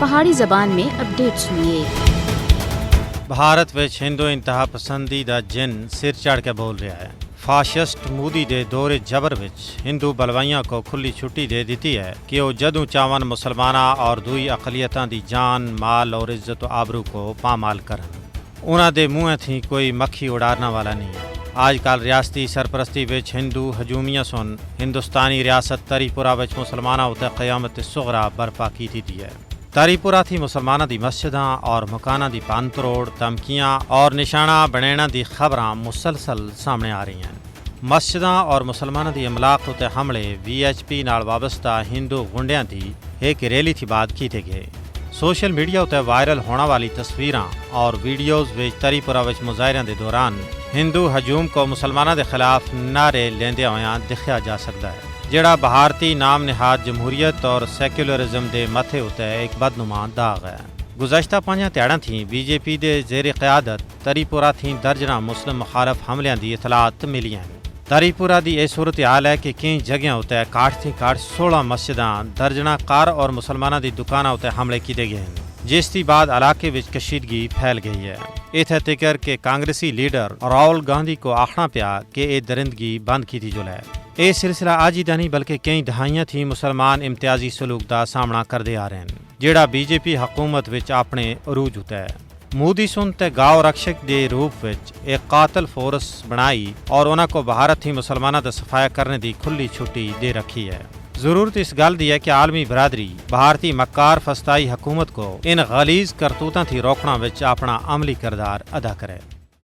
पहाड़ी जबान में अपडेट सुनिए। भारत विच हिंदू इंतहा पसंदी दा जिन सिर चढ़ के बोल रहा है। फाशिस्ट मोदी दे दौरे जबर विच हिंदू बलवाइयां को खुली छुट्टी दे दी है कि वह जदों चावन मुसलमाना और दूई अकलियतां दी जान माल और इज्जत आबरू को पामाल करन। उन्हां दे मुंह थी कोई मक्खी उड़ारना वाला नहीं है। आजकल रियासती सरपरस्ती विच हिंदू हजूमियां सुन हिंदुस्तानी रियासत तरीपुरा विच मुसलमाना उते क़यामत सुगरा बर्पा की थी है। तरीपुरा थी मुसलमाना दी मस्जिदां और मकाना दी पानतरोड़ धमकियां और निशाना बनना दी खबरां मुसलसल सामने आ रही हैं। मस्जिदां और मुसलमाना दी अमलाक उते हमले VHP नाल वाबस्ता हिंदू गुंडियां दी एक रैली थी बाद कीते गए। सोशल मीडिया उते वायरल होने वाली तस्वीरां और वीडियोज़ विच तरीपुरा विच मुजाहिरियां दे दौरान हिंदू हजूम को मुसलमाना दे खिलाफ नारे लेंदे होया दिखा जा सकता है, जिहड़ा भारती नाम निहाद जमहूरीयत और सैक्युलरिज्म दे मथे उते एक बदनुमा दाग है। गुज़श्ता 5 ध्याड़ां थी BJP दे ज़ेर क़यादत तरीपुरा थी दर्जना मुस्लिम मुखालफ हमलियां दी इतलात मिलियां। तरीपुरा दी यह सूरत हाल है कि कई जगह उत्ते काठ थी काठ 16 मस्जिदां दर्जना कार और मुसलमाना दी दुकाना उत्ते हमले किए गए हैं, जिसकी बाद इलाके विच कशीदगी फैल गई है। इत्थे तिकर के कांग्रेसी लीडर राहुल गांधी को आखना पिया कि यह दरिंदगी बंद की थी जुले। यह सिलसिला आज ही दा नहीं बल्कि कई दहाइयां थी मुसलमान इम्तियाजी सलूक का सामना करते आ रहे हैं, जिहड़ा BJP हुकूमत विच अपने अरूज उते है। मोदी सुन ते गांव रक्षक के रूप विच एक कातल फोर्स बनाई और उन्हां को भारत ही मुसलमाना दा सफाया करने की खुली छुट्टी दे रखी है। जरूरत इस गल दी है कि आलमी बरादरी भारतीय मक्कार फस्ताई हुकूमत को इन गलीज करतूतां थी रोकना विच अपना अमली किरदार अदा करे।